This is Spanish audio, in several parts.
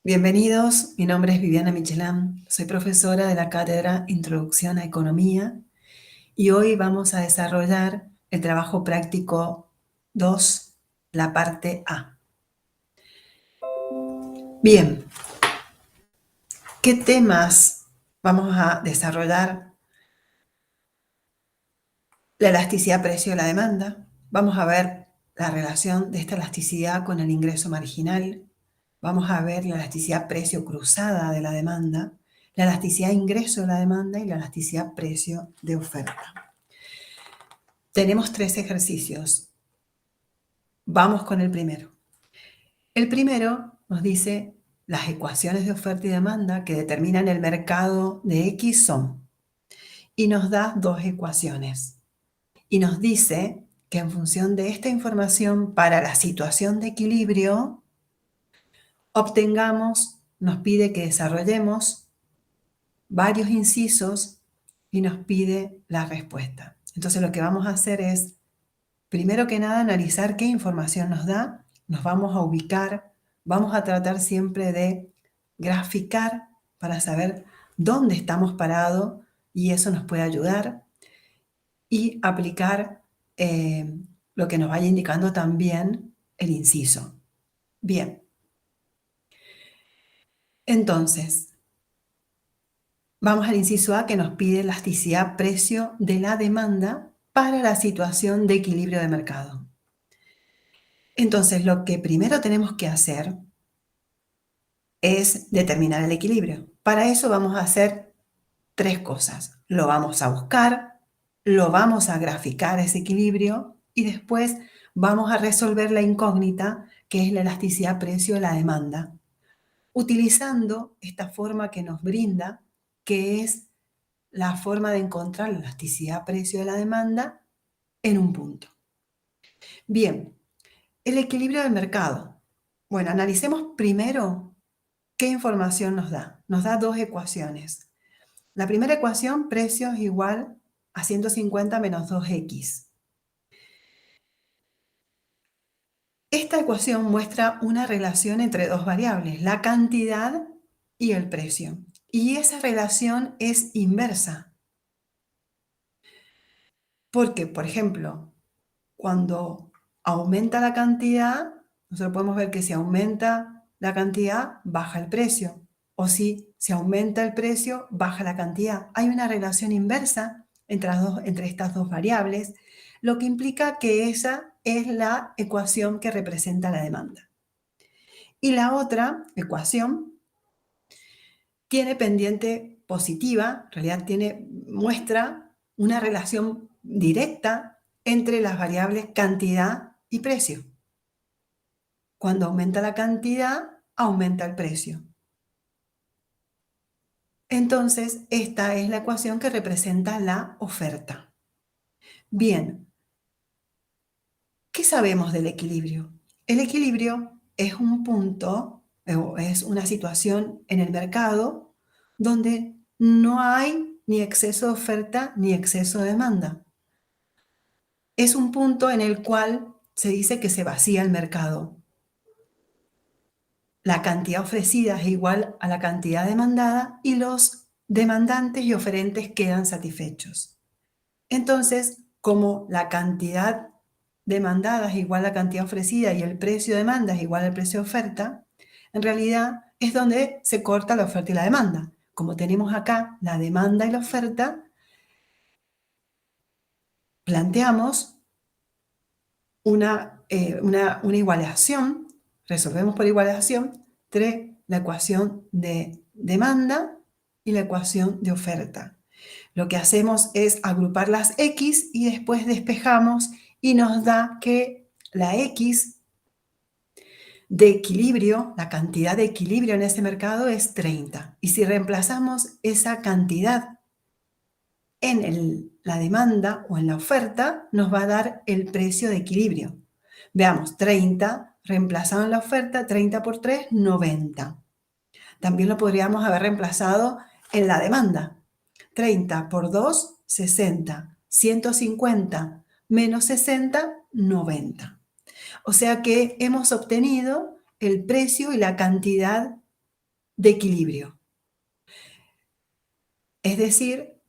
Bienvenidos, mi nombre es Viviana Michelán, soy profesora de la cátedra Introducción a Economía y hoy vamos a desarrollar el trabajo práctico 2, la parte A. Bien, ¿qué temas vamos a desarrollar? La elasticidad precio de la demanda. Vamos a ver la relación de esta elasticidad con el ingreso marginal. Vamos a ver la elasticidad precio cruzada de la demanda, la elasticidad ingreso de la demanda y la elasticidad precio de oferta. Tenemos 3 ejercicios. Vamos con el primero. El primero nos dice las ecuaciones de oferta y demanda que determinan el mercado de X son, y nos da 2 ecuaciones. Y nos dice que en función de esta información para la situación de equilibrio, nos pide que desarrollemos varios incisos y nos pide la respuesta. Entonces lo que vamos a hacer es, primero que nada, analizar qué información nos da, nos vamos a ubicar, vamos a tratar siempre de graficar para saber dónde estamos parados y eso nos puede ayudar y aplicar lo que nos vaya indicando también el inciso. Bien, entonces, vamos al inciso A que nos pide elasticidad precio de la demanda para la situación de equilibrio de mercado. Entonces, lo que primero tenemos que hacer es determinar el equilibrio. Para eso vamos a hacer 3 cosas. Lo vamos a buscar, lo vamos a graficar ese equilibrio y después vamos a resolver la incógnita que es la elasticidad precio de la demanda, utilizando esta forma que nos brinda, que es la forma de encontrar la elasticidad precio de la demanda en un punto. Bien, el equilibrio del mercado. Bueno, analicemos primero qué información nos da. Nos da 2 ecuaciones. La primera ecuación, precio es igual a 150 menos 2x. Esta ecuación muestra una relación entre 2 variables, la cantidad y el precio. Y esa relación es inversa. Porque, por ejemplo, cuando aumenta la cantidad, nosotros podemos ver que si aumenta la cantidad, baja el precio. O si se aumenta el precio, baja la cantidad. Hay una relación inversa entre estas dos variables, lo que implica que esa es la ecuación que representa la demanda. Y la otra ecuación tiene pendiente positiva, en realidad muestra una relación directa entre las variables cantidad y precio. Cuando aumenta la cantidad, aumenta el precio. Entonces, esta es la ecuación que representa la oferta. Bien, ¿qué sabemos del equilibrio? El equilibrio es un punto, es una situación en el mercado donde no hay ni exceso de oferta ni exceso de demanda. Es un punto en el cual se dice que se vacía el mercado. La cantidad ofrecida es igual a la cantidad demandada y los demandantes y oferentes quedan satisfechos. Entonces, como la cantidad demandada es igual a la cantidad ofrecida y el precio de demanda es igual al precio de oferta, en realidad es donde se corta la oferta y la demanda. Como tenemos acá la demanda y la oferta, planteamos una igualación, resolvemos por igualación entre la ecuación de demanda y la ecuación de oferta. Lo que hacemos es agrupar las X y después despejamos y nos da que la X de equilibrio, la cantidad de equilibrio en ese mercado es 30. Y si reemplazamos esa cantidad en la demanda o en la oferta, nos va a dar el precio de equilibrio. Veamos, 30 reemplazado en la oferta, 30 por 3, 90. También lo podríamos haber reemplazado en la demanda. 30 por 2, 60. 150 menos 60, 90. O sea que hemos obtenido el precio y la cantidad de equilibrio. Es decir,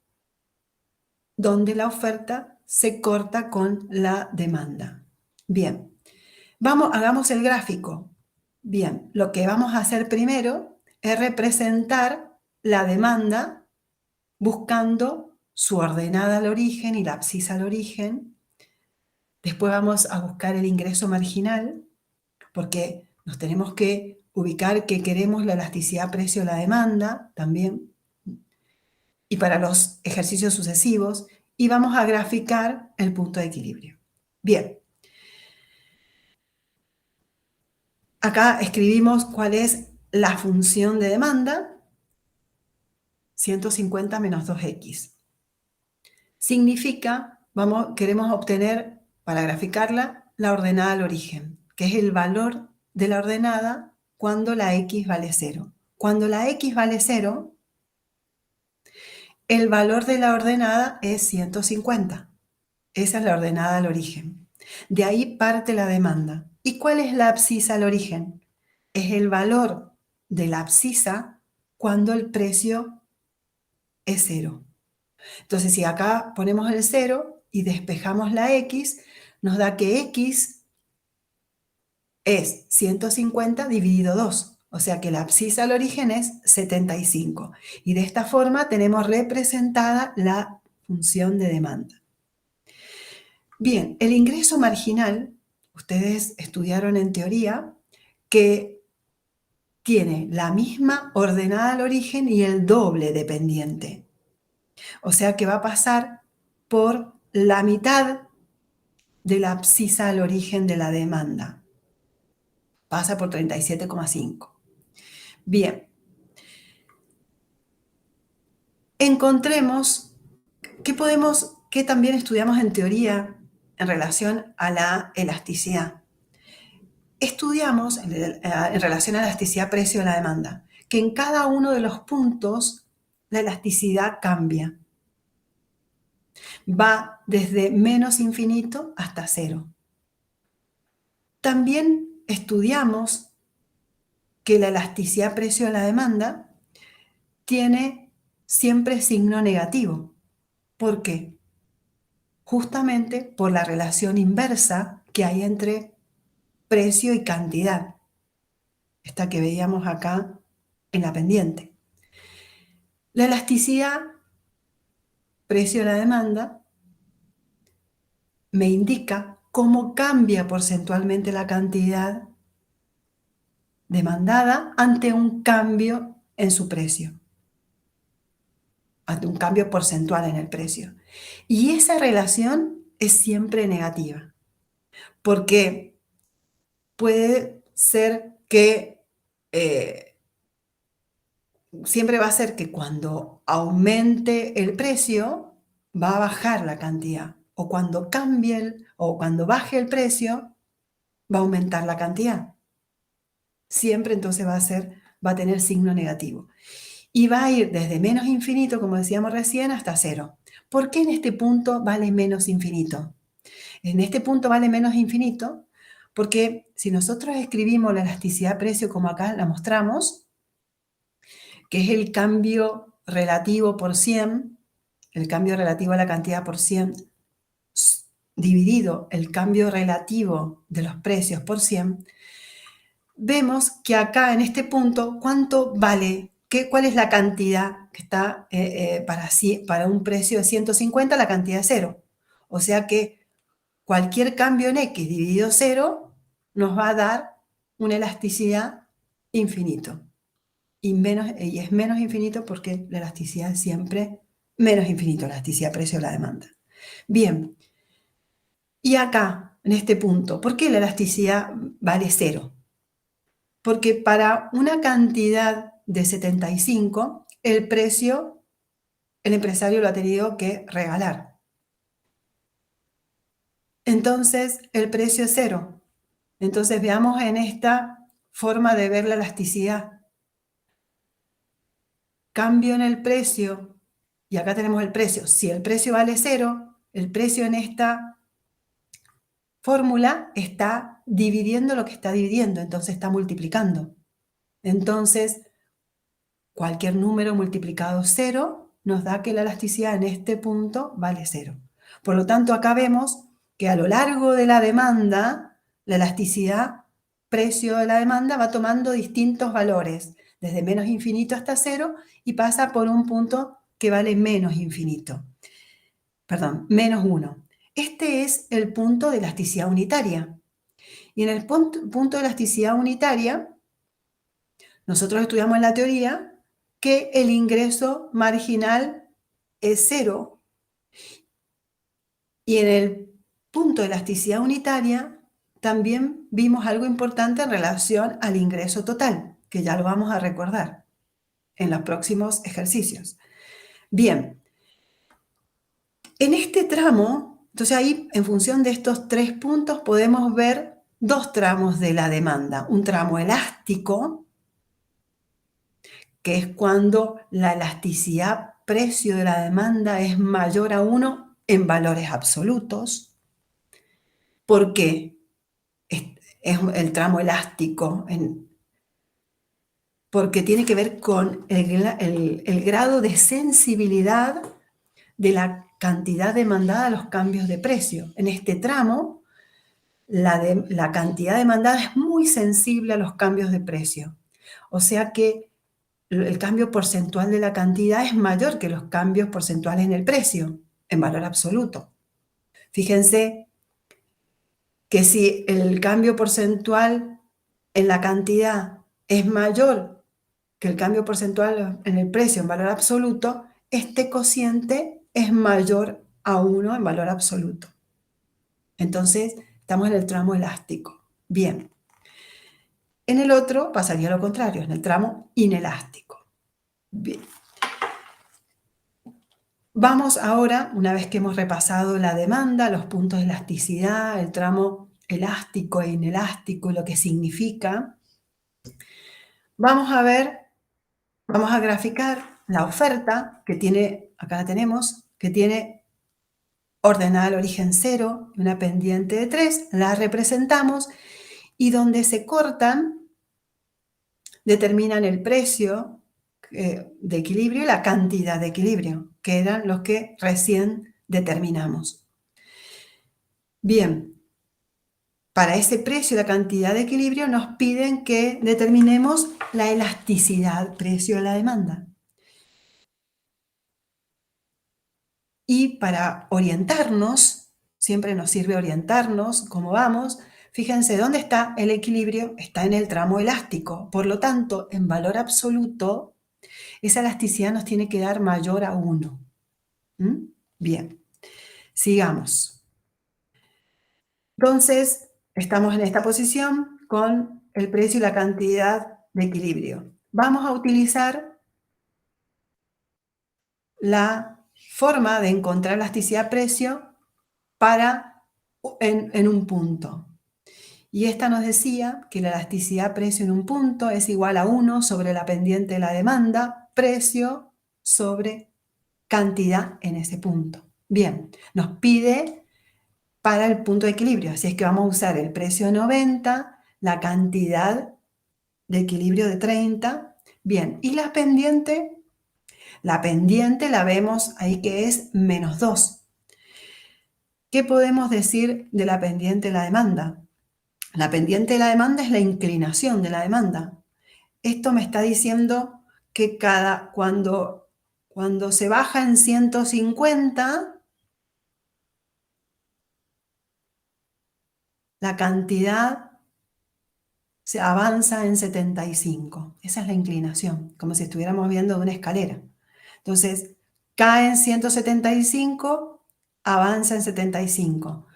donde la oferta se corta con la demanda. Bien, hagamos el gráfico. Bien, lo que vamos a hacer primero es representar la demanda buscando su ordenada al origen y la abscisa al origen. Después vamos a buscar el ingreso marginal, porque nos tenemos que ubicar que queremos la elasticidad precio a la demanda también, y para los ejercicios sucesivos, y vamos a graficar el punto de equilibrio. Bien, acá escribimos cuál es la función de demanda, 150 menos 2x. Significa, queremos obtener, para graficarla, la ordenada al origen, que es el valor de la ordenada cuando la x vale 0. Cuando la x vale 0, el valor de la ordenada es 150. Esa es la ordenada al origen. De ahí parte la demanda. ¿Y cuál es la abscisa al origen? Es el valor de la abscisa cuando el precio es 0. Entonces, si acá ponemos el 0 y despejamos la x, nos da que x es 150 dividido 2. O sea que la abscisa al origen es 75. Y de esta forma tenemos representada la función de demanda. Bien, el ingreso marginal, ustedes estudiaron en teoría que tiene la misma ordenada al origen y el doble dependiente. O sea que va a pasar por la mitad de la abscisa al origen de la demanda. Pasa por 37,5. Bien. Encontremos qué también estudiamos en teoría en relación a la elasticidad. Estudiamos en relación a la elasticidad precio de la demanda, que en cada uno de los puntos la elasticidad cambia. Va desde menos infinito hasta 0. También estudiamos que la elasticidad precio de la demanda tiene siempre signo negativo. ¿Por qué? Justamente por la relación inversa que hay entre precio y cantidad. Esta que veíamos acá en la pendiente. La elasticidad precio de la demanda me indica cómo cambia porcentualmente la cantidad demandada ante un cambio en su precio, ante un cambio porcentual en el precio. Y esa relación es siempre negativa, porque puede ser que siempre va a ser que cuando aumente el precio, va a bajar la cantidad. O cuando o cuando baje el precio, va a aumentar la cantidad. Siempre entonces va a tener signo negativo. Y va a ir desde menos infinito, como decíamos recién, hasta 0. ¿Por qué en este punto vale menos infinito? En este punto vale menos infinito porque si nosotros escribimos la elasticidad precio como acá la mostramos, que es el cambio relativo por 100, el cambio relativo a la cantidad por 100, dividido el cambio relativo de los precios por 100, vemos que acá en este punto, ¿cuánto vale? ¿Cuál es la cantidad que está para un precio de 150? La cantidad es 0. O sea que cualquier cambio en x dividido 0 nos va a dar una elasticidad infinito. Y es menos infinito porque la elasticidad es siempre menos infinito, la elasticidad precio de la demanda. Bien, y acá, en este punto, ¿por qué la elasticidad vale 0? Porque para una cantidad de 75, el empresario lo ha tenido que regalar. Entonces, el precio es 0. Entonces, veamos en esta forma de ver la elasticidad. Cambio en el precio, y acá tenemos el precio. Si el precio vale 0, el precio en esta fórmula está dividiendo lo que está dividiendo, entonces está multiplicando. Entonces, cualquier número multiplicado 0 nos da que la elasticidad en este punto vale 0. Por lo tanto, acá vemos que a lo largo de la demanda, la elasticidad, precio de la demanda, va tomando distintos valores, desde menos infinito hasta 0, y pasa por un punto que vale menos infinito. Perdón, menos 1. Este es el punto de elasticidad unitaria. Y en el punto de elasticidad unitaria, nosotros estudiamos en la teoría que el ingreso marginal es 0. Y en el punto de elasticidad unitaria también vimos algo importante en relación al ingreso total, que ya lo vamos a recordar en los próximos ejercicios. Bien, en este tramo, entonces ahí en función de estos 3 puntos podemos ver 2 tramos de la demanda. Un tramo elástico, que es cuando la elasticidad precio de la demanda es mayor a 1 en valores absolutos. ¿Por qué? Es el tramo elástico, porque tiene que ver con el grado de sensibilidad de la cantidad demandada a los cambios de precio. En este tramo, la cantidad demandada es muy sensible a los cambios de precio. O sea que el cambio porcentual de la cantidad es mayor que los cambios porcentuales en el precio, en valor absoluto. Fíjense que si el cambio porcentual en la cantidad es mayor que el cambio porcentual en el precio en valor absoluto, este cociente es mayor a 1 en valor absoluto. Entonces, estamos en el tramo elástico. Bien. En el otro pasaría lo contrario, en el tramo inelástico. Bien. Vamos ahora, una vez que hemos repasado la demanda, los puntos de elasticidad, el tramo elástico e inelástico, lo que significa, vamos a graficar la oferta que tiene, acá la tenemos, que tiene ordenada al origen 0 y una pendiente de 3, la representamos y donde se cortan determinan el precio de equilibrio y la cantidad de equilibrio, que eran los que recién determinamos. Bien, para ese precio y la cantidad de equilibrio nos piden que determinemos la elasticidad, precio de la demanda. Y para orientarnos, siempre nos sirve orientarnos cómo vamos. Fíjense, ¿dónde está el equilibrio? Está en el tramo elástico. Por lo tanto, en valor absoluto, esa elasticidad nos tiene que dar mayor a 1. Bien, sigamos. Entonces, estamos en esta posición con el precio y la cantidad de equilibrio. Vamos a utilizar la forma de encontrar elasticidad-precio en un punto. Y esta nos decía que la elasticidad-precio en un punto es igual a 1 sobre la pendiente de la demanda, precio sobre cantidad en ese punto. Bien, nos pide para el punto de equilibrio, así es que vamos a usar el precio de 90, la cantidad de equilibrio de 30. Bien, y la pendiente la vemos ahí que es menos 2. ¿Qué podemos decir de la pendiente de la demanda? La pendiente de la demanda es la inclinación de la demanda. Esto me está diciendo que cuando se baja en 150, la cantidad se avanza en 75. Esa es la inclinación, como si estuviéramos viendo de una escalera. Entonces, cae en 175, avanza en 75.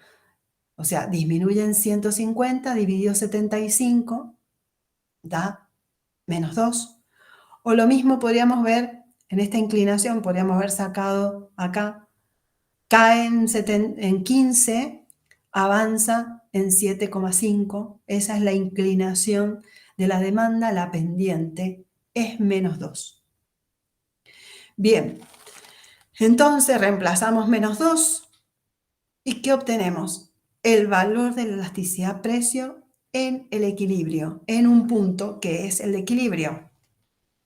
O sea, disminuye en 150, dividido 75, da menos 2. O lo mismo podríamos ver en esta inclinación, podríamos haber sacado acá, cae en 15, avanza en 7,5. Esa es la inclinación de la demanda, la pendiente es menos 2. Bien, entonces reemplazamos menos 2 y ¿qué obtenemos? El valor de la elasticidad-precio en el equilibrio, en un punto que es el equilibrio.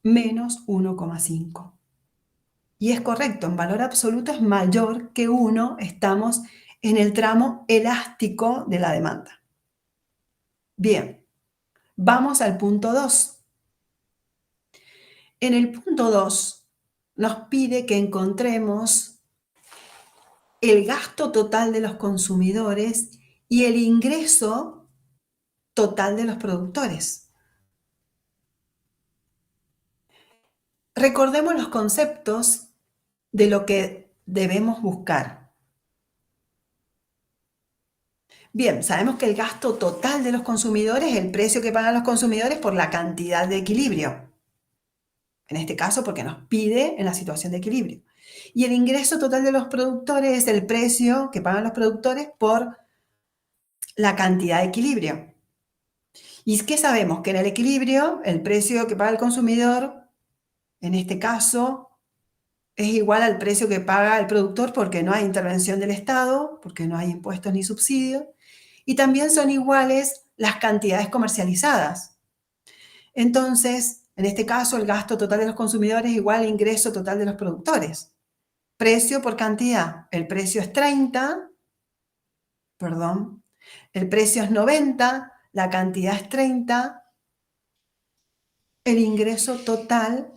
menos 1,5. Y es correcto, en valor absoluto es mayor que 1, estamos en el tramo elástico de la demanda. Bien, vamos al punto 2. En el punto 2 nos pide que encontremos el gasto total de los consumidores y el ingreso total de los productores. Recordemos los conceptos de lo que debemos buscar. Bien, sabemos que el gasto total de los consumidores es el precio que pagan los consumidores por la cantidad de equilibrio. En este caso, porque nos pide en la situación de equilibrio. Y el ingreso total de los productores es el precio que pagan los productores por la cantidad de equilibrio. ¿Y qué sabemos? Que en el equilibrio, el precio que paga el consumidor, en este caso, es igual al precio que paga el productor porque no hay intervención del Estado, porque no hay impuestos ni subsidios, y también son iguales las cantidades comercializadas. Entonces, en este caso, el gasto total de los consumidores es igual al ingreso total de los productores. Precio por cantidad. El precio es 30, perdón, el precio es 90, la cantidad es 30, el ingreso total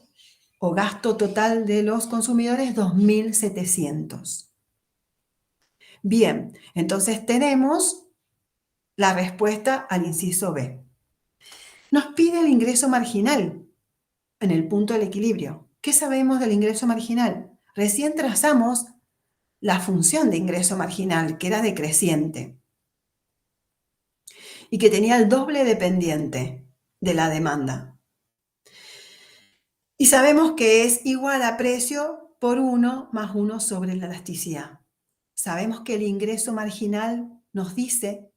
o gasto total de los consumidores es 2.700. Bien, entonces tenemos la respuesta al inciso B. Nos pide el ingreso marginal en el punto del equilibrio. ¿Qué sabemos del ingreso marginal? Recién trazamos la función de ingreso marginal, que era decreciente y que tenía el doble dependiente de la demanda. Y sabemos que es igual a precio por 1 más 1 sobre la elasticidad. Sabemos que el ingreso marginal nos dice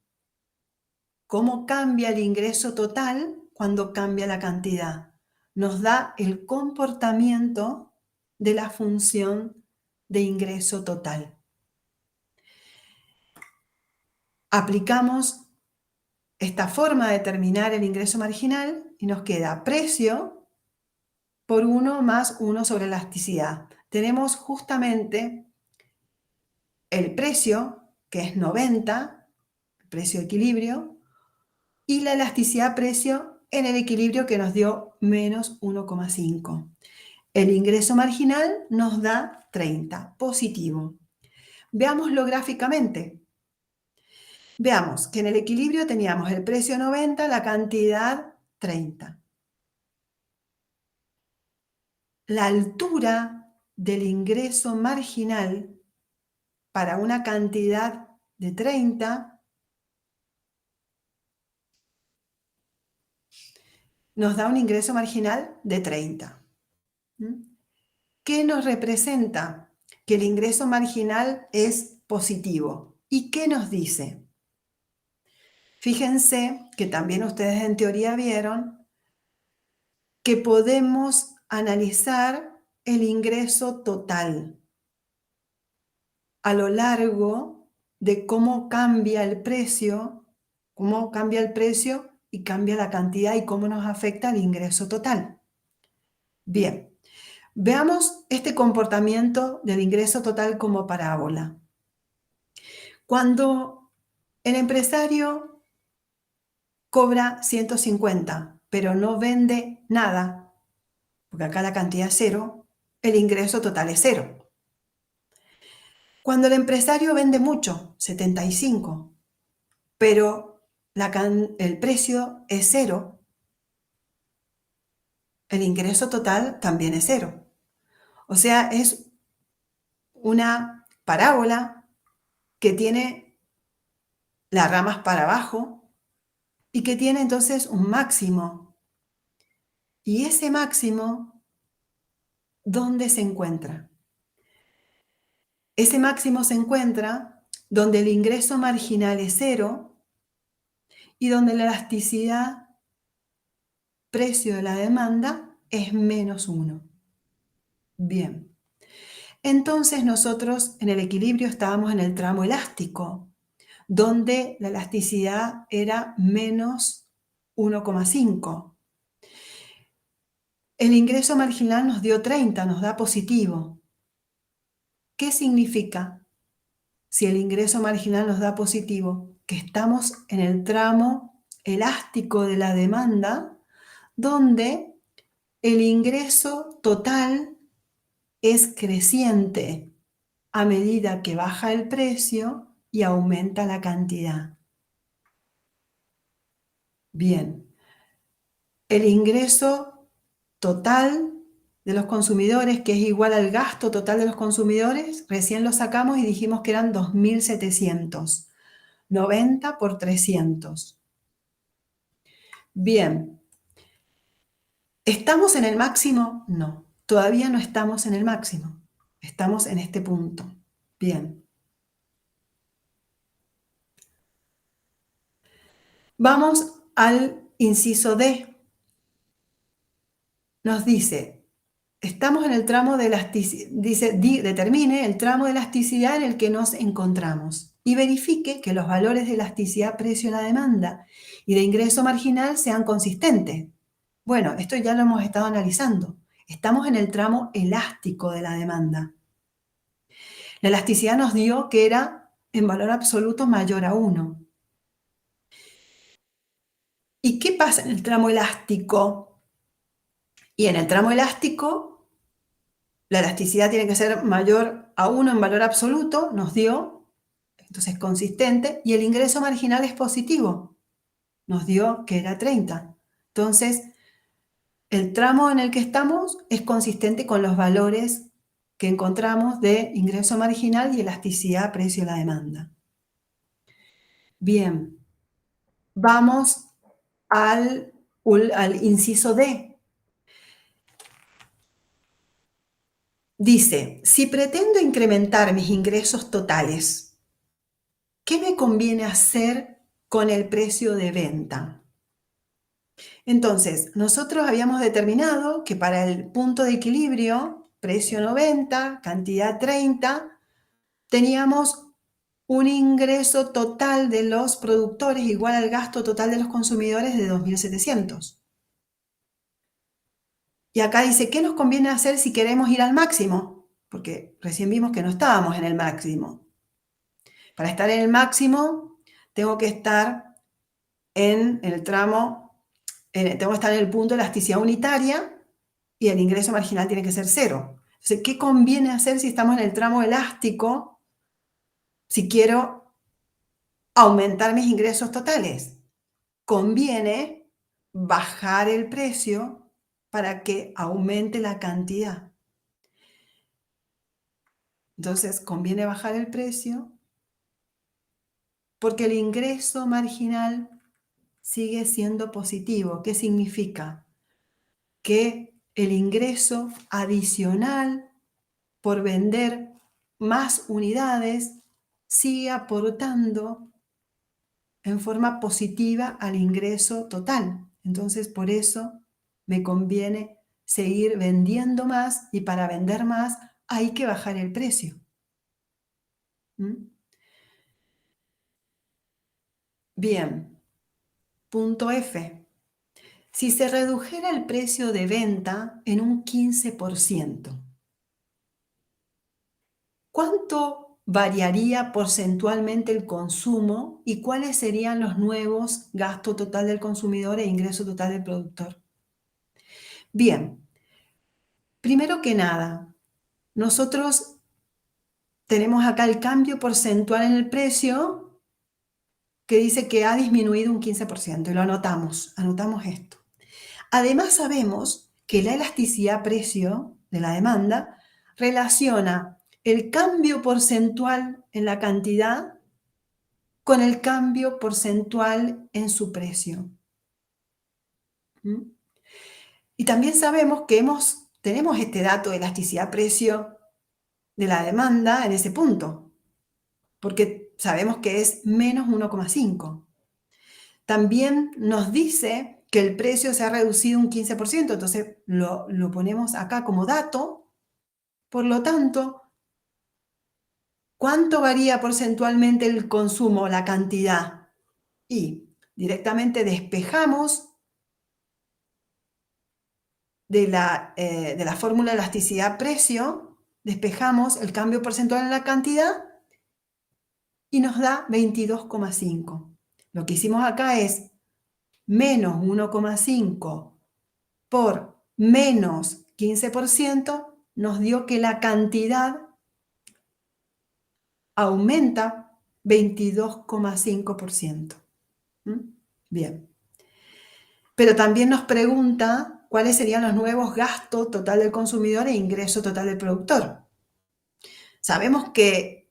cómo cambia el ingreso total cuando cambia la cantidad. Nos da el comportamiento de la función de ingreso total. Aplicamos esta forma de determinar el ingreso marginal y nos queda precio por 1 más 1 sobre elasticidad. Tenemos justamente el precio, que es 90, el precio de equilibrio, y la elasticidad precio en el equilibrio que nos dio menos 1,5. El ingreso marginal nos da 30, positivo. Veámoslo gráficamente. Veamos que en el equilibrio teníamos el precio 90, la cantidad 30. La altura del ingreso marginal para una cantidad de 30 nos da un ingreso marginal de 30. ¿Qué nos representa? Que el ingreso marginal es positivo. ¿Y qué nos dice? Fíjense que también ustedes en teoría vieron que podemos analizar el ingreso total a lo largo de cómo cambia el precio y cambia la cantidad y cómo nos afecta el ingreso total. Bien, veamos este comportamiento del ingreso total como parábola. Cuando el empresario cobra 150, pero no vende nada, porque acá la cantidad es 0, el ingreso total es 0. Cuando el empresario vende mucho, 75, pero el precio es 0, el ingreso total también es 0. O sea, es una parábola que tiene las ramas para abajo y que tiene entonces un máximo. Y ese máximo, ¿dónde se encuentra? Ese máximo se encuentra donde el ingreso marginal es 0 y donde la elasticidad precio de la demanda es menos 1. Bien, entonces nosotros en el equilibrio estábamos en el tramo elástico, donde la elasticidad era menos 1,5. El ingreso marginal nos dio 30, nos da positivo. ¿Qué significa? Si el ingreso marginal nos da positivo, que estamos en el tramo elástico de la demanda, donde el ingreso total es creciente a medida que baja el precio y aumenta la cantidad. Bien, el ingreso total de los consumidores, que es igual al gasto total de los consumidores, recién lo sacamos y dijimos que eran 2.700. 90 por 300. Bien, ¿estamos en el máximo? No, todavía no estamos en el máximo. Estamos en este punto. Bien. Vamos al inciso D. Nos dice, estamos en el tramo de elasticidad, dice, determine el tramo de elasticidad en el que nos encontramos y verifique que los valores de elasticidad precio a la demanda y de ingreso marginal sean consistentes. Bueno, esto ya lo hemos estado analizando. Estamos en el tramo elástico de la demanda. La elasticidad nos dio que era en valor absoluto mayor a 1. ¿Y qué pasa en el tramo elástico? Y en el tramo elástico, la elasticidad tiene que ser mayor a 1 en valor absoluto, nos dio, entonces consistente, y el ingreso marginal es positivo, nos dio que era 30. Entonces, el tramo en el que estamos es consistente con los valores que encontramos de ingreso marginal y elasticidad precio a la demanda. Bien, vamos al inciso D. Dice, si pretendo incrementar mis ingresos totales, ¿qué me conviene hacer con el precio de venta? Entonces, nosotros habíamos determinado que para el punto de equilibrio, precio 90, cantidad 30, teníamos un ingreso total de los productores igual al gasto total de los consumidores de 2.700. Y acá dice, ¿qué nos conviene hacer si queremos ir al máximo? Porque recién vimos que no estábamos en el máximo. Para estar en el máximo, tengo que estar en el tramo, tengo que estar en el punto de elasticidad unitaria y el ingreso marginal tiene que ser 0. Entonces, ¿qué conviene hacer si estamos en el tramo elástico si quiero aumentar mis ingresos totales? Conviene bajar el precio para que aumente la cantidad. Entonces, conviene bajar el precio porque el ingreso marginal sigue siendo positivo. ¿Qué significa? Que el ingreso adicional por vender más unidades sigue aportando en forma positiva al ingreso total. Entonces, por eso me conviene seguir vendiendo más y para vender más hay que bajar el precio. ¿Mm? Bien, punto F. Si se redujera el precio de venta en un 15%, ¿cuánto variaría porcentualmente el consumo y cuáles serían los nuevos gastos total del consumidor e ingreso total del productor? Bien, primero que nada, nosotros tenemos acá el cambio porcentual en el precio que dice que ha disminuido un 15% y lo anotamos esto. Además sabemos que la elasticidad precio de la demanda relaciona el cambio porcentual en la cantidad con el cambio porcentual en su precio. ¿Mm? Y también sabemos que tenemos este dato de elasticidad precio de la demanda en ese punto, porque sabemos que es menos 1,5. También nos dice que el precio se ha reducido un 15%, entonces lo ponemos acá como dato. Por lo tanto, ¿cuánto varía porcentualmente el consumo, la cantidad? Y directamente despejamos de la fórmula elasticidad-precio, despejamos el cambio porcentual en la cantidad y nos da 22,5. Lo que hicimos acá es menos 1,5 por menos 15%, nos dio que la cantidad aumenta 22,5%. Bien. Pero también nos pregunta cuáles serían los nuevos gastos total del consumidor e ingreso total del productor. Sabemos que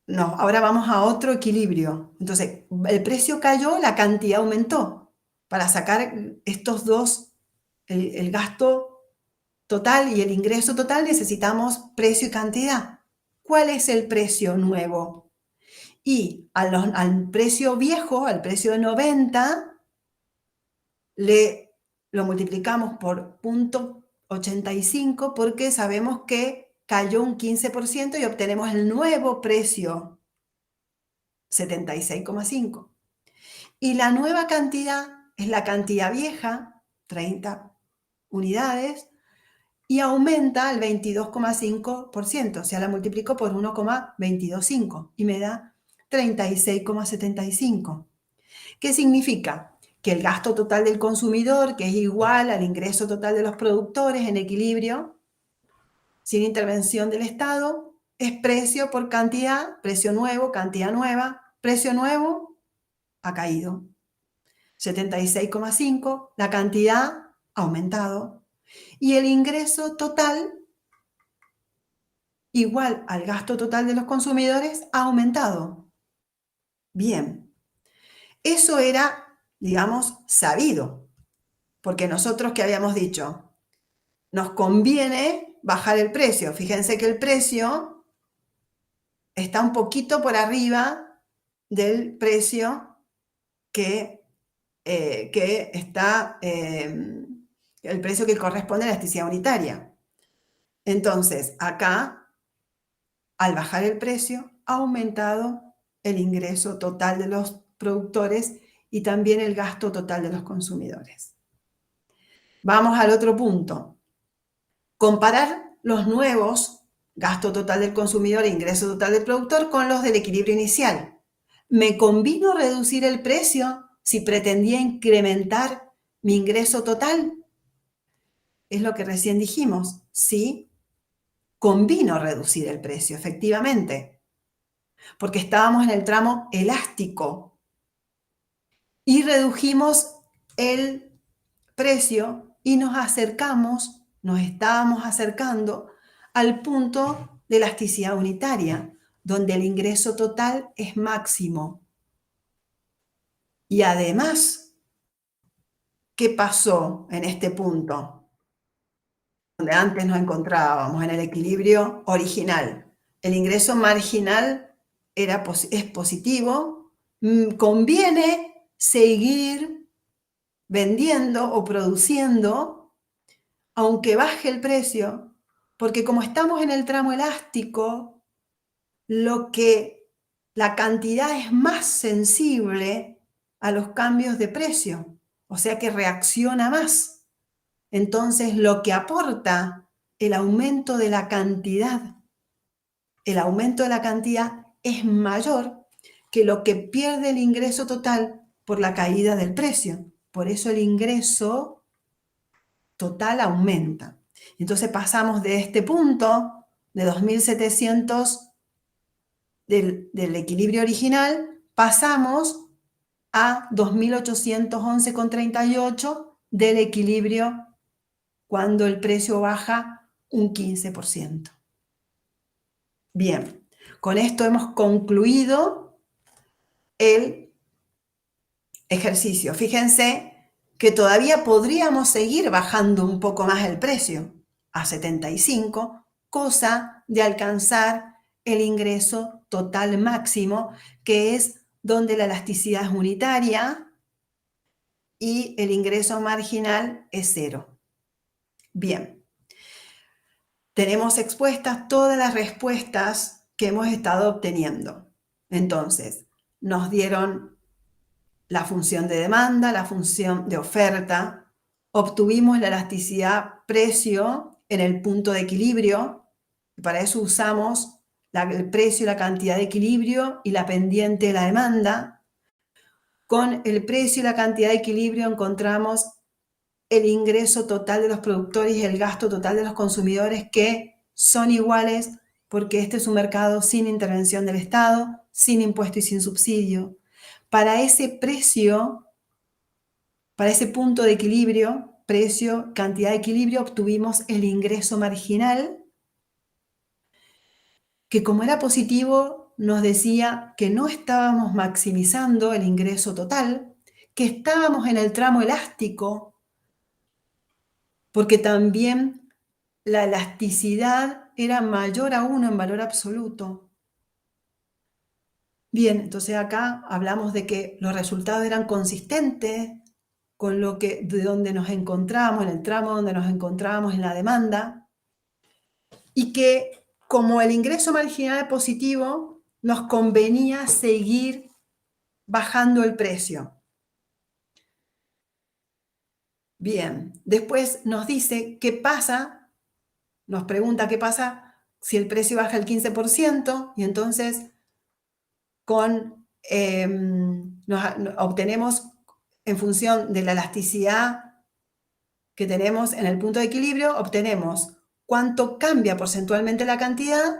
no, ahora vamos a otro equilibrio. Entonces, el precio cayó, la cantidad aumentó. Para sacar estos dos, el gasto total y el ingreso total, necesitamos precio y cantidad. ¿Cuál es el precio nuevo? Y al precio viejo, al precio de 90, lo multiplicamos por 0,85 porque sabemos que cayó un 15% y obtenemos el nuevo precio, 76,5. Y la nueva cantidad es la cantidad vieja, 30 unidades, y aumenta al 22,5%, o sea, la multiplico por 1,225 y me da 36,75. ¿Qué significa? Que el gasto total del consumidor, que es igual al ingreso total de los productores en equilibrio, sin intervención del Estado, es precio por cantidad, precio nuevo, cantidad nueva, precio nuevo ha caído. 76,5, la cantidad ha aumentado. Y el ingreso total, igual al gasto total de los consumidores, ha aumentado. Bien, eso era, digamos, sabido, porque nosotros, ¿qué habíamos dicho? Nos conviene bajar el precio. Fíjense que el precio está un poquito por arriba del precio que está, el precio que corresponde a la elasticidad unitaria. Entonces, acá, al bajar el precio, ha aumentado el ingreso total de los productores y también el gasto total de los consumidores. Vamos al otro punto. Comparar los nuevos, gasto total del consumidor e ingreso total del productor, con los del equilibrio inicial. ¿Me convino reducir el precio si pretendía incrementar mi ingreso total? Es lo que recién dijimos. Sí, convino reducir el precio, efectivamente, porque estábamos en el tramo elástico y redujimos el precio y nos estábamos acercando al punto de elasticidad unitaria, donde el ingreso total es máximo. Y además, ¿qué pasó en este punto? Donde antes nos encontrábamos en el equilibrio original. El ingreso marginal es positivo. Conviene seguir vendiendo o produciendo, aunque baje el precio, porque como estamos en el tramo elástico, la cantidad es más sensible a los cambios de precio, o sea que reacciona más. Entonces, lo que aporta el aumento de la cantidad es mayor que lo que pierde el ingreso total por la caída del precio. Por eso el ingreso total aumenta. Entonces pasamos de este punto de 2.700 del equilibrio original, pasamos a 2.811,38 del equilibrio cuando el precio baja un 15%. Bien, con esto hemos concluido el ejercicio. Fíjense que todavía podríamos seguir bajando un poco más el precio a 75, cosa de alcanzar el ingreso total máximo, que es donde la elasticidad es unitaria y el ingreso marginal es cero. Bien, tenemos expuestas todas las respuestas que hemos estado obteniendo. Entonces, nos dieron la función de demanda, la función de oferta, obtuvimos la elasticidad precio en el punto de equilibrio. Y para eso usamos el precio y la cantidad de equilibrio y la pendiente de la demanda. Con el precio y la cantidad de equilibrio encontramos el ingreso total de los productores y el gasto total de los consumidores, que son iguales porque este es un mercado sin intervención del Estado, sin impuesto y sin subsidio. Para ese precio, para ese punto de equilibrio, precio, cantidad de equilibrio, obtuvimos el ingreso marginal, que como era positivo nos decía que no estábamos maximizando el ingreso total, que estábamos en el tramo elástico, porque también la elasticidad era mayor a 1 en valor absoluto. Bien, entonces acá hablamos de que los resultados eran consistentes con lo que, de donde nos encontramos, en el tramo donde nos encontramos en la demanda, y que como el ingreso marginal es positivo, nos convenía seguir bajando el precio. Bien, después nos dice qué pasa, nos pregunta qué pasa si el precio baja el 15%, y entonces obtenemos, en función de la elasticidad que tenemos en el punto de equilibrio, obtenemos cuánto cambia porcentualmente la cantidad,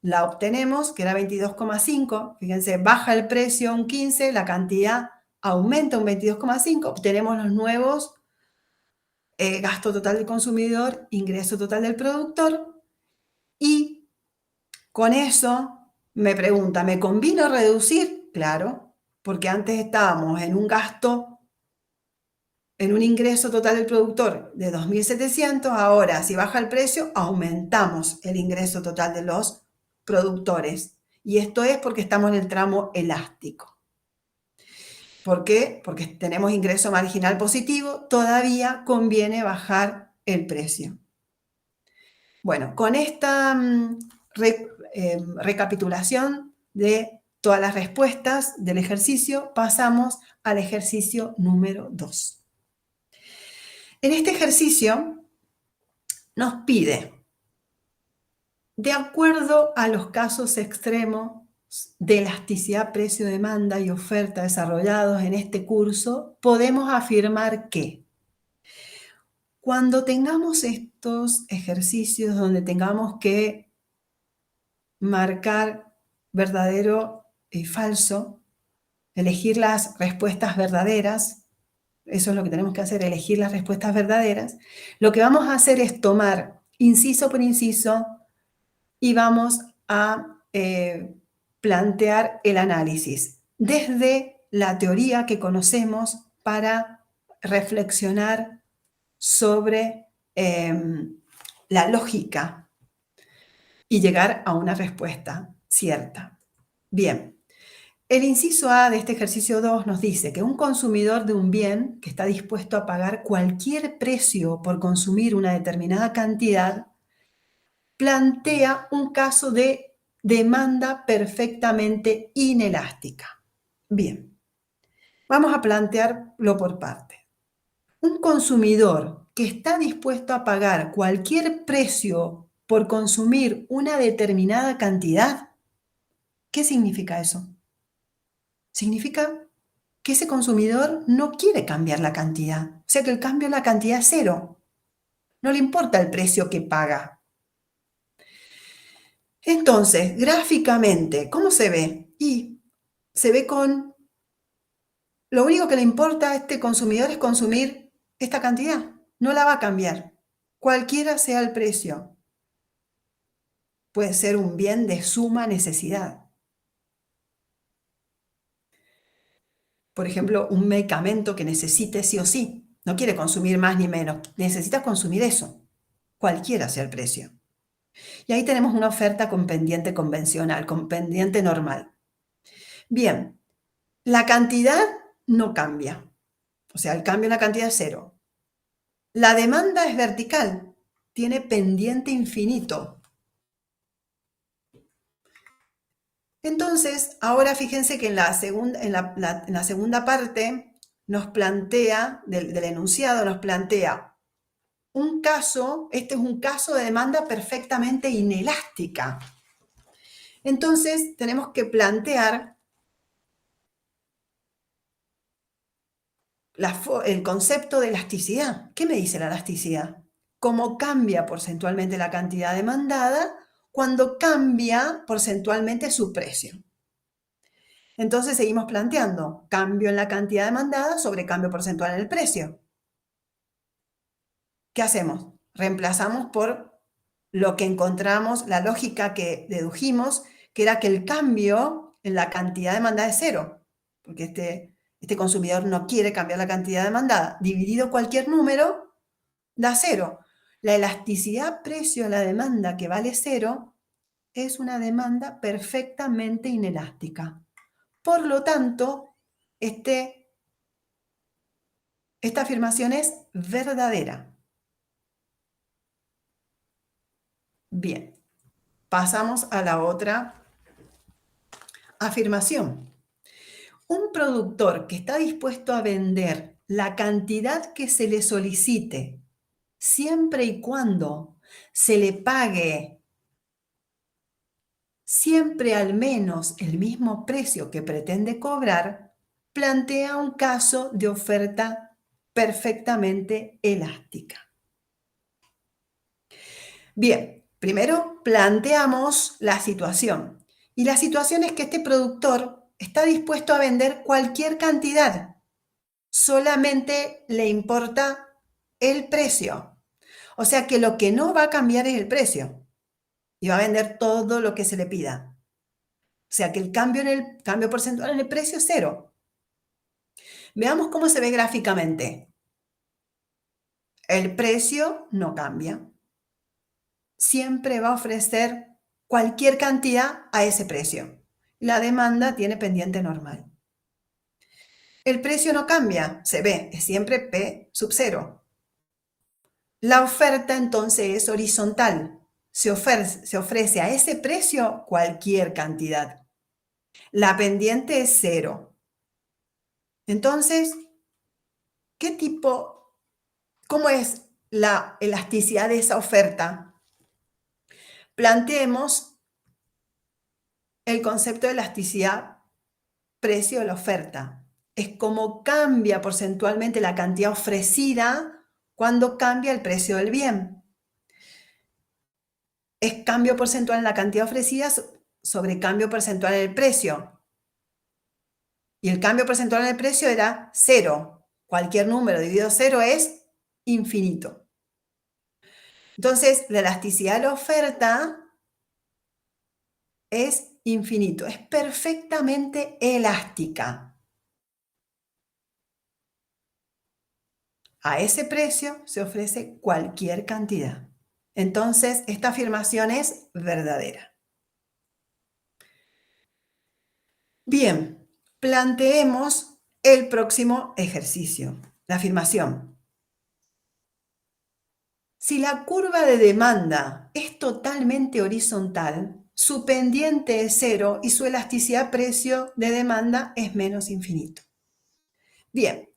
la obtenemos, que era 22,5, fíjense, baja el precio un 15, la cantidad aumenta un 22,5, obtenemos los nuevos gasto total del consumidor, ingreso total del productor, y con eso me pregunta, ¿me convino reducir? Claro, porque antes estábamos en un gasto, en un ingreso total del productor de 2.700, ahora si baja el precio, aumentamos el ingreso total de los productores. Y esto es porque estamos en el tramo elástico. ¿Por qué? Porque tenemos ingreso marginal positivo, todavía conviene bajar el precio. Bueno, con esta recapitulación de todas las respuestas del ejercicio, pasamos al ejercicio número 2. En este ejercicio nos pide, de acuerdo a los casos extremos de elasticidad, precio, demanda y oferta desarrollados en este curso, podemos afirmar que cuando tengamos estos ejercicios donde tengamos que marcar verdadero y falso, elegir las respuestas verdaderas, eso es lo que tenemos que hacer, elegir las respuestas verdaderas, lo que vamos a hacer es tomar inciso por inciso y vamos a plantear el análisis desde la teoría que conocemos para reflexionar sobre la lógica y llegar a una respuesta cierta. Bien, el inciso A de este ejercicio 2 nos dice que un consumidor de un bien que está dispuesto a pagar cualquier precio por consumir una determinada cantidad plantea un caso de demanda perfectamente inelástica. Bien, vamos a plantearlo por parte. Un consumidor que está dispuesto a pagar cualquier precio por consumir una determinada cantidad, ¿qué significa eso? Significa que ese consumidor no quiere cambiar la cantidad. O sea que el cambio en la cantidad es cero. No le importa el precio que paga. Entonces, gráficamente, ¿cómo se ve? Y se ve con, lo único que le importa a este consumidor es consumir esta cantidad. No la va a cambiar. Cualquiera sea el precio. Puede ser un bien de suma necesidad. Por ejemplo, un medicamento que necesite sí o sí. No quiere consumir más ni menos. Necesita consumir eso. Cualquiera sea el precio. Y ahí tenemos una oferta con pendiente convencional, con pendiente normal. Bien, la cantidad no cambia. O sea, el cambio en la cantidad es cero. La demanda es vertical. Tiene pendiente infinito. Entonces, ahora fíjense que en la segunda parte nos plantea, del enunciado nos plantea un caso, este es un caso de demanda perfectamente inelástica. Entonces tenemos que plantear el concepto de elasticidad. ¿Qué me dice la elasticidad? Cómo cambia porcentualmente la cantidad demandada cuando cambia porcentualmente su precio. Entonces seguimos planteando cambio en la cantidad demandada sobre cambio porcentual en el precio. ¿Qué hacemos? Reemplazamos por lo que encontramos, la lógica que dedujimos, que era que el cambio en la cantidad demandada es cero, porque este consumidor no quiere cambiar la cantidad demandada. Dividido cualquier número, da cero. La elasticidad precio a la demanda que vale cero es una demanda perfectamente inelástica. Por lo tanto, esta afirmación es verdadera. Bien, pasamos a la otra afirmación. Un productor que está dispuesto a vender la cantidad que se le solicite, siempre y cuando se le pague siempre al menos el mismo precio que pretende cobrar, plantea un caso de oferta perfectamente elástica. Bien, primero planteamos la situación. Y la situación es que este productor está dispuesto a vender cualquier cantidad. Solamente le importa el precio. O sea que lo que no va a cambiar es el precio. Y va a vender todo lo que se le pida. O sea que el cambio porcentual en el precio es cero. Veamos cómo se ve gráficamente. El precio no cambia. Siempre va a ofrecer cualquier cantidad a ese precio. La demanda tiene pendiente normal. El precio no cambia, se ve, es siempre P sub 0. La oferta entonces es horizontal. Se ofrece a ese precio cualquier cantidad. La pendiente es 0. Entonces, cómo es la elasticidad de esa oferta? Planteemos el concepto de elasticidad precio de la oferta. Es como cambia porcentualmente la cantidad ofrecida cuando cambia el precio del bien. Es cambio porcentual en la cantidad ofrecida sobre cambio porcentual en el precio. Y el cambio porcentual en el precio era 0. Cualquier número dividido 0 es infinito. Entonces, la elasticidad de la oferta es infinito, es perfectamente elástica. A ese precio se ofrece cualquier cantidad. Entonces, esta afirmación es verdadera. Bien, planteemos el próximo ejercicio. La afirmación. Si la curva de demanda es totalmente horizontal, su pendiente es 0 y su elasticidad precio de demanda es menos infinito. Bien,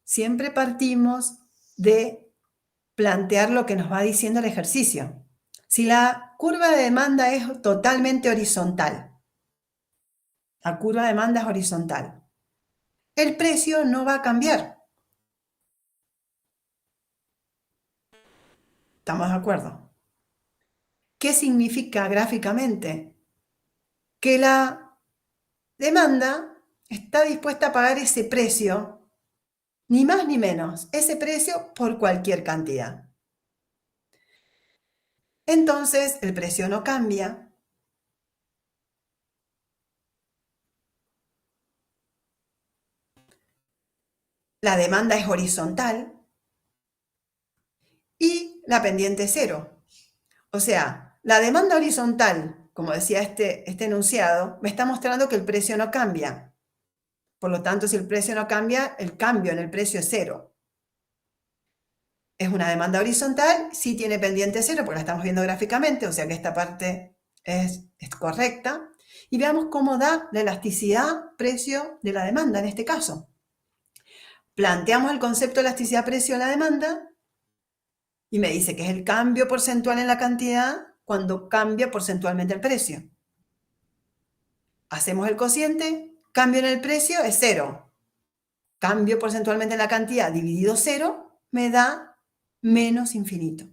siempre partimos de plantear lo que nos va diciendo el ejercicio. Si la curva de demanda es totalmente horizontal, la curva de demanda es horizontal, el precio no va a cambiar. ¿Estamos de acuerdo? ¿Qué significa gráficamente? Que la demanda está dispuesta a pagar ese precio, ni más ni menos, ese precio por cualquier cantidad. Entonces, el precio no cambia. La demanda es horizontal y la pendiente es 0. O sea, la demanda horizontal, como decía este enunciado, me está mostrando que el precio no cambia. Por lo tanto, si el precio no cambia, el cambio en el precio es 0. Es una demanda horizontal, sí tiene pendiente 0, porque la estamos viendo gráficamente, o sea que esta parte es correcta. Y veamos cómo da la elasticidad precio de la demanda en este caso. Planteamos el concepto de elasticidad-precio en la demanda y me dice que es el cambio porcentual en la cantidad cuando cambia porcentualmente el precio. Hacemos el cociente, cambio en el precio es 0. Cambio porcentualmente en la cantidad dividido 0 me da menos infinito.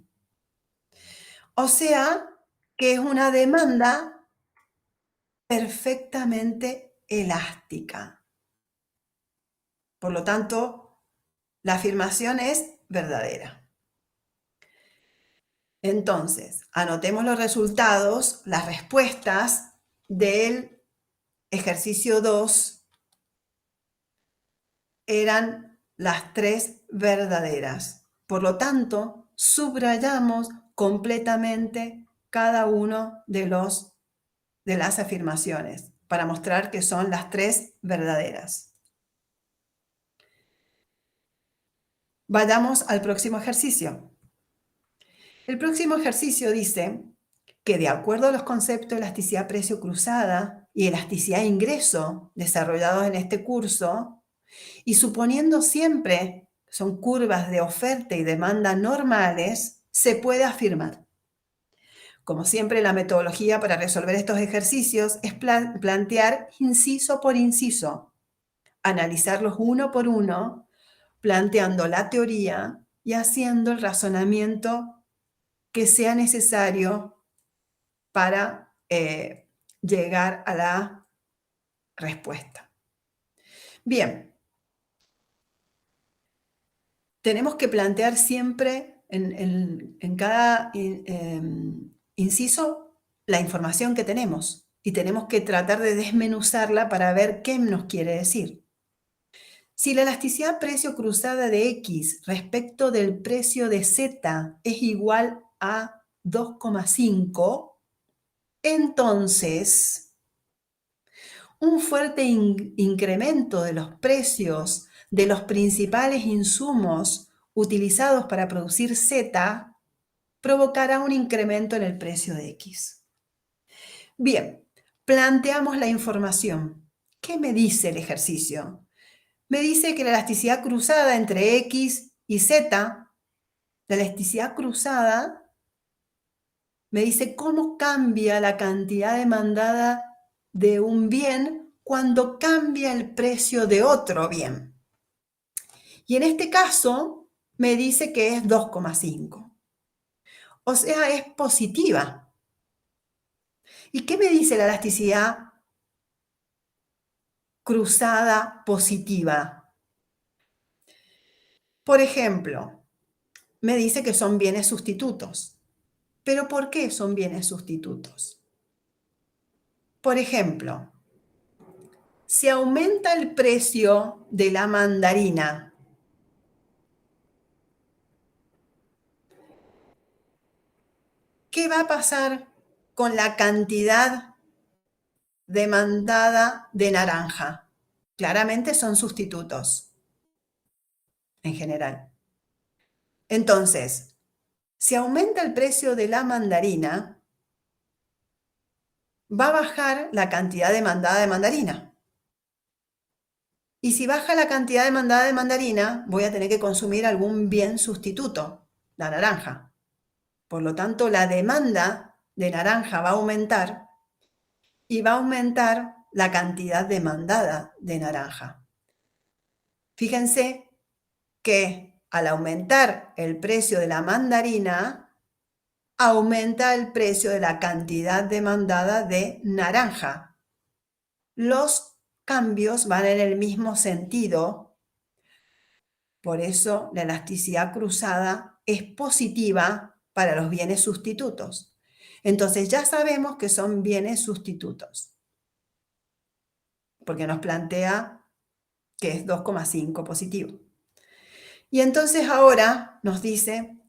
O sea que es una demanda perfectamente elástica. Por lo tanto, la afirmación es verdadera. Entonces, anotemos los resultados, las respuestas del ejercicio 2 eran las 3 verdaderas. Por lo tanto, subrayamos completamente cada uno de las afirmaciones para mostrar que son las 3 verdaderas. Vayamos al próximo ejercicio. El próximo ejercicio dice que de acuerdo a los conceptos de elasticidad-precio cruzada y elasticidad-ingreso desarrollados en este curso, y suponiendo siempre son curvas de oferta y demanda normales, se puede afirmar. Como siempre, la metodología para resolver estos ejercicios es plantear inciso por inciso, analizarlos uno por uno, planteando la teoría y haciendo el razonamiento que sea necesario para llegar a la respuesta. Bien, tenemos que plantear siempre en cada inciso la información que tenemos y tenemos que tratar de desmenuzarla para ver qué nos quiere decir. Si la elasticidad precio cruzada de X respecto del precio de Z es igual a 2,5, entonces un fuerte incremento de los precios de los principales insumos utilizados para producir Z provocará un incremento en el precio de X. Bien, planteamos la información. ¿Qué me dice el ejercicio? Me dice que la elasticidad cruzada entre X y Z, la elasticidad cruzada, me dice cómo cambia la cantidad demandada de un bien cuando cambia el precio de otro bien. Y en este caso me dice que es 2,5. O sea, es positiva. ¿Y qué me dice la elasticidad cruzada positiva? Por ejemplo, me dice que son bienes sustitutos. ¿Pero por qué son bienes sustitutos? Por ejemplo, si aumenta el precio de la mandarina, ¿qué va a pasar con la cantidad demandada de naranja? Claramente son sustitutos en general. Entonces, si aumenta el precio de la mandarina, va a bajar la cantidad demandada de mandarina. Y si baja la cantidad demandada de mandarina, voy a tener que consumir algún bien sustituto, la naranja. Por lo tanto, la demanda de naranja va a aumentar y va a aumentar la cantidad demandada de naranja. Fíjense que al aumentar el precio de la mandarina, aumenta el precio de la cantidad demandada de naranja. Los cambios van en el mismo sentido, por eso la elasticidad cruzada es positiva para los bienes sustitutos. Entonces ya sabemos que son bienes sustitutos, porque nos plantea que es 2,5 positivo. Y entonces ahora nos dice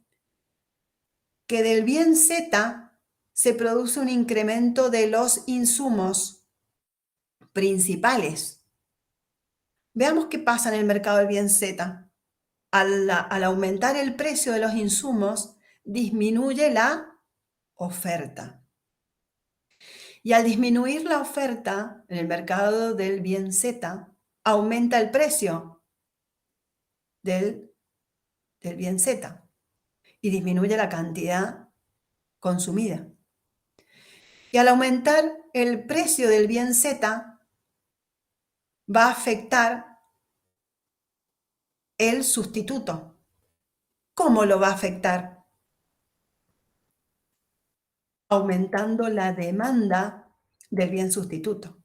que del bien Z se produce un incremento de los insumos principales. Veamos qué pasa en el mercado del bien Z. Al aumentar el precio de los insumos, disminuye la oferta. Y al disminuir la oferta en el mercado del bien Z, aumenta el precio. del bien Z y disminuye la cantidad consumida. Y al aumentar el precio del bien Z, va a afectar el sustituto. ¿Cómo lo va a afectar? Aumentando la demanda del bien sustituto.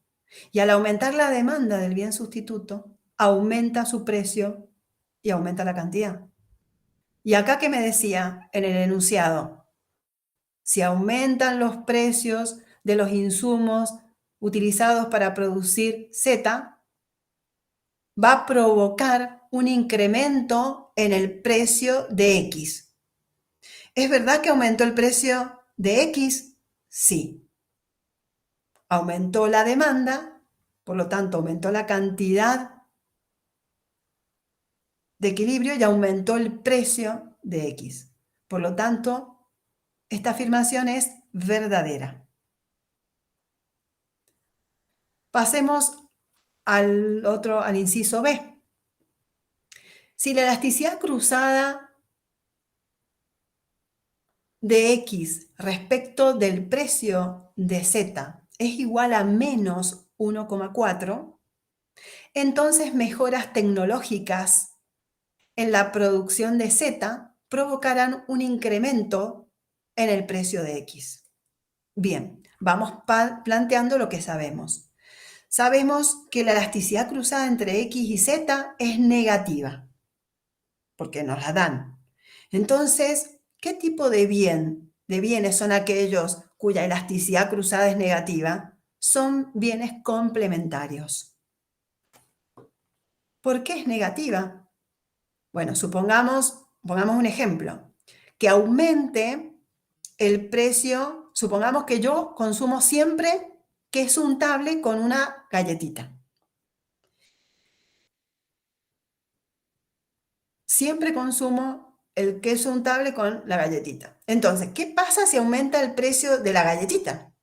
Y al aumentar la demanda del bien sustituto, aumenta su precio y aumenta la cantidad. Y acá, ¿qué me decía en el enunciado? Si aumentan los precios de los insumos utilizados para producir Z, va a provocar un incremento en el precio de X. ¿Es verdad que aumentó el precio de X? Sí. Aumentó la demanda, por lo tanto aumentó la cantidad de equilibrio y aumentó el precio de X. Por lo tanto, esta afirmación es verdadera. Pasemos al inciso B. Si la elasticidad cruzada de X respecto del precio de Z es igual a menos 1,4, entonces mejoras tecnológicas en la producción de Z provocarán un incremento en el precio de X. Bien, vamos planteando lo que sabemos. Sabemos que la elasticidad cruzada entre X y Z es negativa, porque nos la dan. Entonces, ¿qué tipo de bienes son aquellos cuya elasticidad cruzada es negativa? Son bienes complementarios. ¿Por qué es negativa? Bueno, pongamos un ejemplo, que aumente el precio, supongamos que yo consumo siempre queso untable con una galletita. Siempre consumo el queso untable con la galletita. Entonces, ¿qué pasa si aumenta el precio de la galletita?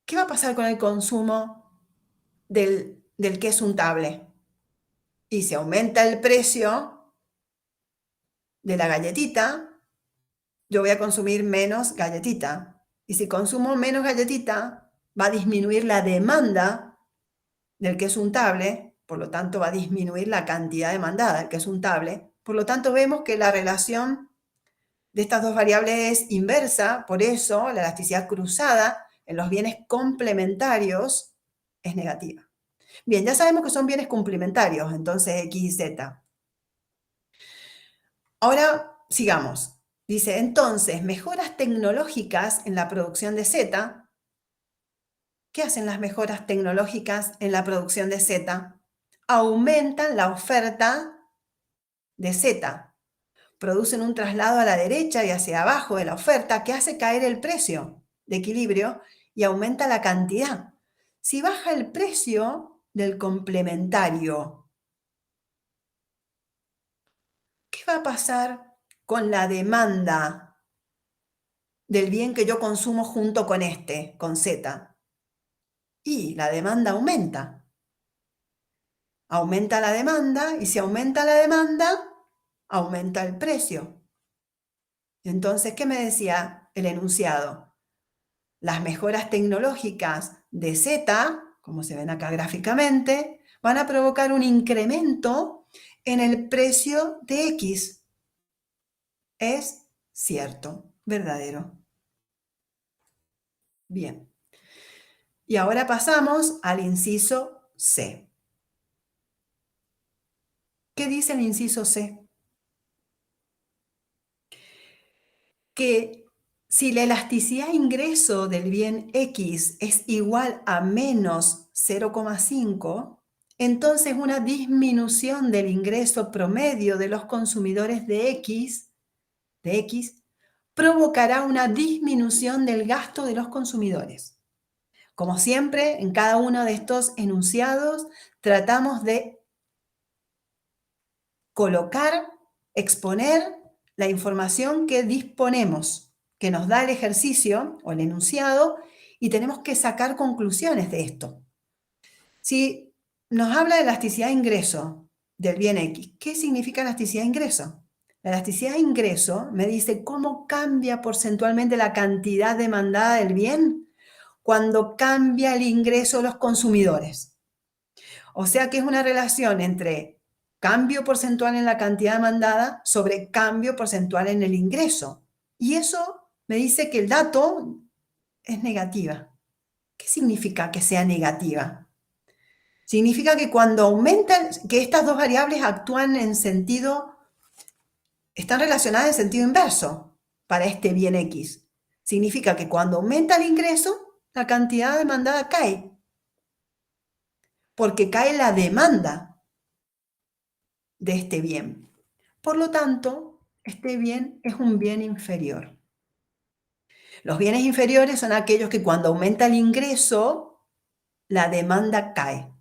¿Qué va a pasar con el consumo del queso untable? Y si aumenta el precio de la galletita, yo voy a consumir menos galletita. Y si consumo menos galletita, va a disminuir la demanda del queso untable, por lo tanto va a disminuir la cantidad demandada del queso untable. Por lo tanto, vemos que la relación de estas dos variables es inversa, por eso la elasticidad cruzada en los bienes complementarios es negativa. Bien, ya sabemos que son bienes complementarios, entonces X y Z. Ahora, sigamos. Dice, entonces, mejoras tecnológicas en la producción de Z. ¿Qué hacen las mejoras tecnológicas en la producción de Z? Aumentan la oferta de Z. Producen un traslado a la derecha y hacia abajo de la oferta que hace caer el precio de equilibrio y aumenta la cantidad. Si baja el precio del complementario, ¿qué va a pasar con la demanda del bien que yo consumo junto con con Z? Y la demanda aumenta. Aumenta la demanda y si aumenta la demanda, aumenta el precio. Entonces, ¿qué me decía el enunciado? Las mejoras tecnológicas de Z, como se ven acá gráficamente, van a provocar un incremento en el precio de X. Es cierto, verdadero. Bien. Y ahora pasamos al inciso C. ¿Qué dice el inciso C? Que si la elasticidad de ingreso del bien X es igual a menos 0,5, entonces una disminución del ingreso promedio de los consumidores de X provocará una disminución del gasto de los consumidores. Como siempre, en cada uno de estos enunciados tratamos de colocar, exponer la información que disponemos, que nos da el ejercicio o el enunciado, y tenemos que sacar conclusiones de esto. Si nos habla de elasticidad de ingreso del bien X. ¿Qué significa elasticidad de ingreso? La elasticidad de ingreso me dice cómo cambia porcentualmente la cantidad demandada del bien cuando cambia el ingreso de los consumidores. O sea que es una relación entre cambio porcentual en la cantidad demandada sobre cambio porcentual en el ingreso. Y eso me dice que el dato es negativa. ¿Qué significa que sea negativa? Significa que cuando aumentan, que estas dos variables actúan en sentido, están relacionadas en sentido inverso para este bien X. Significa que cuando aumenta el ingreso, la cantidad demandada cae, porque cae la demanda de este bien. Por lo tanto, este bien es un bien inferior. Los bienes inferiores son aquellos que cuando aumenta el ingreso, la demanda cae.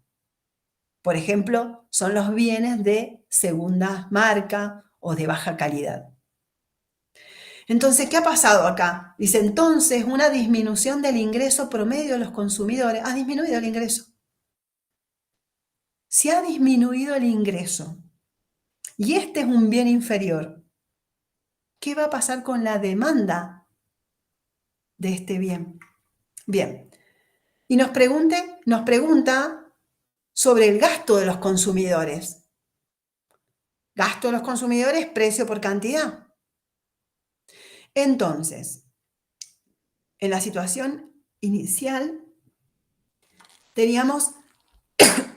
Por ejemplo, son los bienes de segunda marca o de baja calidad. Entonces, ¿qué ha pasado acá? Dice, entonces, una disminución del ingreso promedio de los consumidores. Ha disminuido el ingreso. Si ha disminuido el ingreso y este es un bien inferior, ¿qué va a pasar con la demanda de este bien? Bien, y nos pregunta sobre el gasto de los consumidores. Gasto de los consumidores, precio por cantidad. Entonces, en la situación inicial teníamos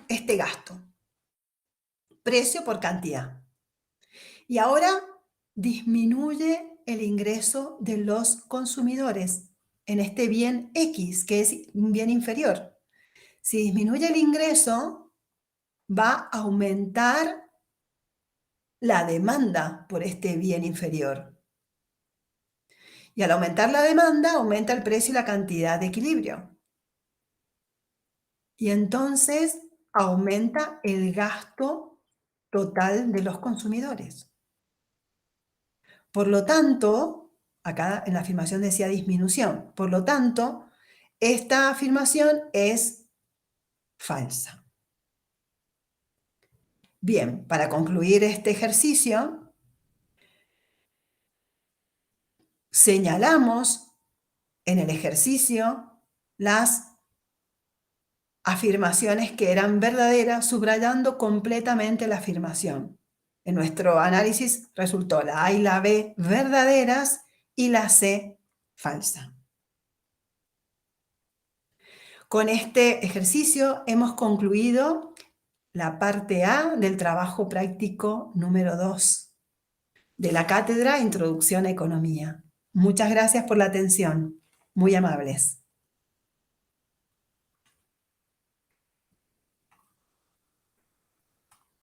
este gasto, precio por cantidad. Y ahora disminuye el ingreso de los consumidores en este bien X, que es un bien inferior. Si disminuye el ingreso, va a aumentar la demanda por este bien inferior. Y al aumentar la demanda, aumenta el precio y la cantidad de equilibrio. Y entonces aumenta el gasto total de los consumidores. Por lo tanto, acá en la afirmación decía disminución. Por lo tanto, esta afirmación es falsa. Bien, para concluir este ejercicio, señalamos en el ejercicio las afirmaciones que eran verdaderas, subrayando completamente la afirmación. En nuestro análisis resultó la A y la B verdaderas y la C falsa. Con este ejercicio hemos concluido la parte A del trabajo práctico número 2 de la cátedra Introducción a Economía. Muchas gracias por la atención. Muy amables.